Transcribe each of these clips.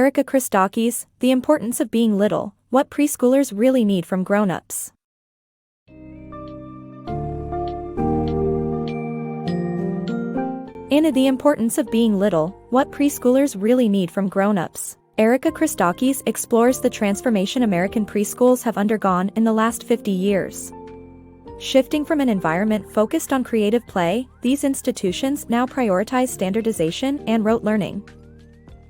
Erika Christakis, The Importance of Being Little, What Preschoolers Really Need from Grownups. In The Importance of Being Little, What Preschoolers Really Need from Grownups, Erika Christakis explores the transformation American preschools have undergone in the last 50 years. Shifting from an environment focused on creative play, these institutions now prioritize standardization and rote learning.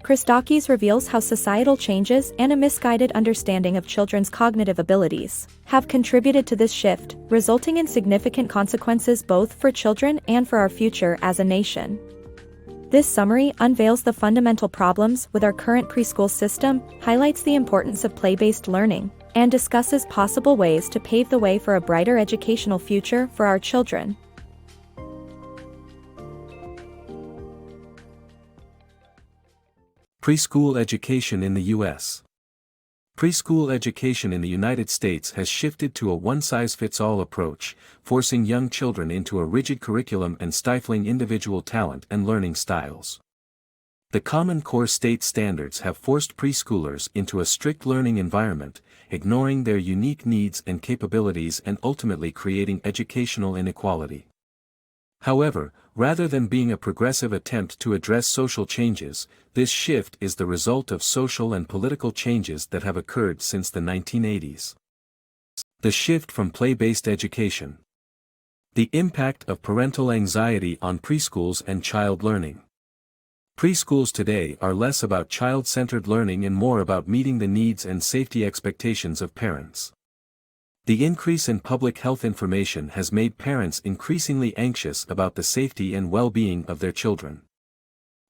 Christakis reveals how societal changes and a misguided understanding of children's cognitive abilities have contributed to this shift, resulting in significant consequences both for children and for our future as a nation. This summary unveils the fundamental problems with our current preschool system, highlights the importance of play-based learning, and discusses possible ways to pave the way for a brighter educational future for our children. Preschool education in the U.S. Preschool education in the United States has shifted to a one-size-fits-all approach, forcing young children into a rigid curriculum and stifling individual talent and learning styles. The Common Core state standards have forced preschoolers into a strict learning environment, ignoring their unique needs and capabilities and ultimately creating educational inequality. However, rather than being a progressive attempt to address social changes, this shift is the result of social and political changes that have occurred since the 1980s. The shift from play-based education. The impact of parental anxiety on preschools and child learning. Preschools today are less about child-centered learning and more about meeting the needs and safety expectations of parents. The increase in public health information has made parents increasingly anxious about the safety and well-being of their children.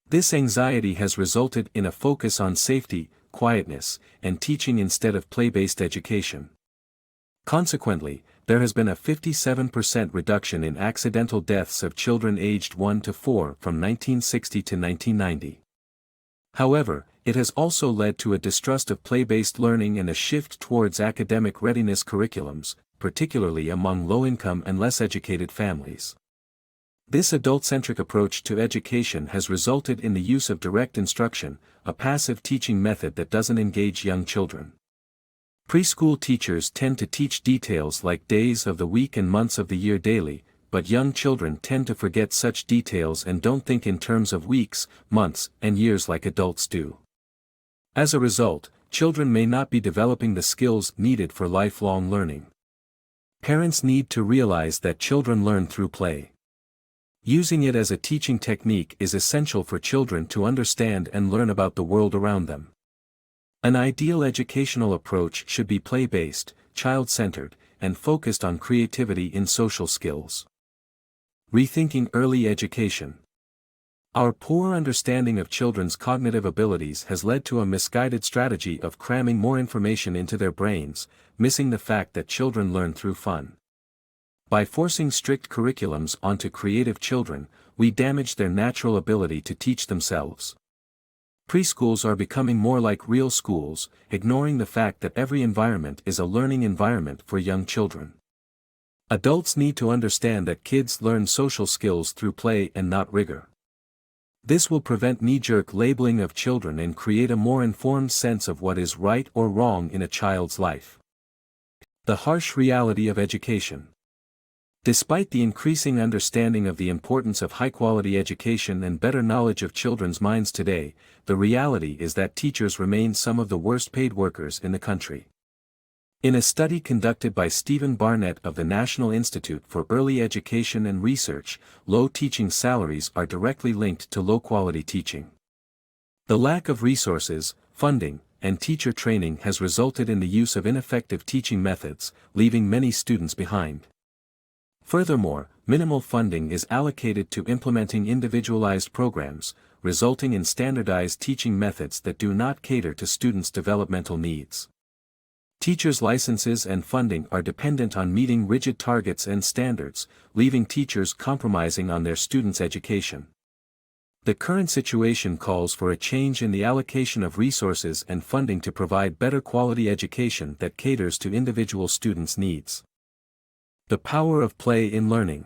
This anxiety has resulted in a focus on safety, quietness, and teaching instead of play-based education. Consequently, there has been a 57% reduction in accidental deaths of children aged 1 to 4 from 1960 to 1990. However, it has also led to a distrust of play-based learning and a shift towards academic readiness curriculums, particularly among low-income and less educated families. This adult-centric approach to education has resulted in the use of direct instruction, a passive teaching method that doesn't engage young children. Preschool teachers tend to teach details like days of the week and months of the year daily, but young children tend to forget such details and don't think in terms of weeks, months, and years like adults do. As a result, children may not be developing the skills needed for lifelong learning. Parents need to realize that children learn through play. Using it as a teaching technique is essential for children to understand and learn about the world around them. An ideal educational approach should be play-based, child-centered, and focused on creativity in social skills. Rethinking early education. Our poor understanding of children's cognitive abilities has led to a misguided strategy of cramming more information into their brains, missing the fact that children learn through fun. By forcing strict curriculums onto creative children, we damage their natural ability to teach themselves. Preschools are becoming more like real schools, ignoring the fact that every environment is a learning environment for young children. Adults need to understand that kids learn social skills through play and not rigor. This will prevent knee-jerk labeling of children and create a more informed sense of what is right or wrong in a child's life. The harsh reality of education. Despite the increasing understanding of the importance of high-quality education and better knowledge of children's minds today, the reality is that teachers remain some of the worst-paid workers in the country. In a study conducted by Stephen Barnett of the National Institute for Early Education and Research, low teaching salaries are directly linked to low-quality teaching. The lack of resources, funding, and teacher training has resulted in the use of ineffective teaching methods, leaving many students behind. Furthermore, minimal funding is allocated to implementing individualized programs, resulting in standardized teaching methods that do not cater to students' developmental needs. Teachers' licenses and funding are dependent on meeting rigid targets and standards, leaving teachers compromising on their students' education. The current situation calls for a change in the allocation of resources and funding to provide better quality education that caters to individual students' needs. The power of play in learning.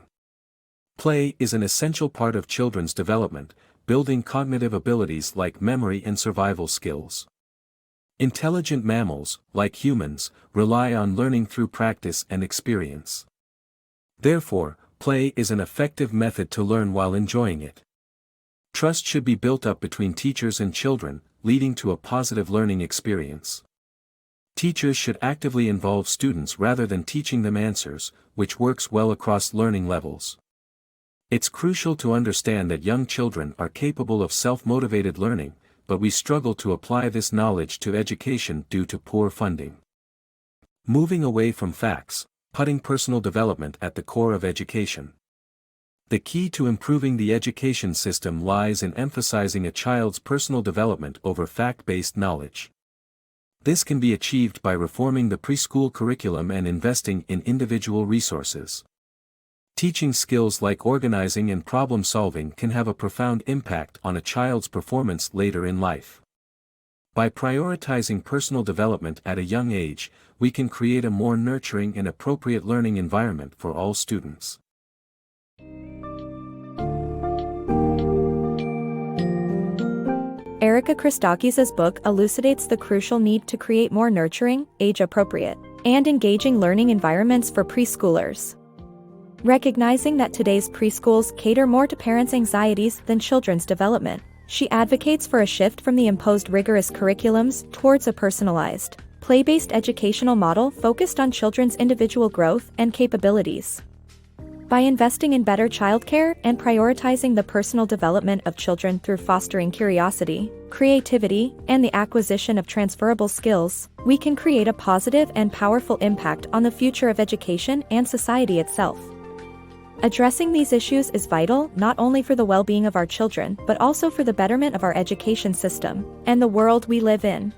Play is an essential part of children's development, building cognitive abilities like memory and survival skills. Intelligent mammals, like humans, rely on learning through practice and experience. Therefore, play is an effective method to learn while enjoying it. Trust should be built up between teachers and children, leading to a positive learning experience. Teachers should actively involve students rather than teaching them answers, which works well across learning levels. It's crucial to understand that young children are capable of self-motivated learning, but we struggle to apply this knowledge to education due to poor funding. Moving away from facts, putting personal development at the core of education. The key to improving the education system lies in emphasizing a child's personal development over fact-based knowledge. This can be achieved by reforming the preschool curriculum and investing in individual resources. Teaching skills like organizing and problem-solving can have a profound impact on a child's performance later in life. By prioritizing personal development at a young age, we can create a more nurturing and appropriate learning environment for all students. Erika Christakis' book elucidates the crucial need to create more nurturing, age-appropriate, and engaging learning environments for preschoolers. Recognizing that today's preschools cater more to parents' anxieties than children's development, she advocates for a shift from the imposed rigorous curriculums towards a personalized, play-based educational model focused on children's individual growth and capabilities. By investing in better childcare and prioritizing the personal development of children through fostering curiosity, creativity, and the acquisition of transferable skills, we can create a positive and powerful impact on the future of education and society itself. Addressing these issues is vital not only for the well-being of our children but also for the betterment of our education system and the world we live in.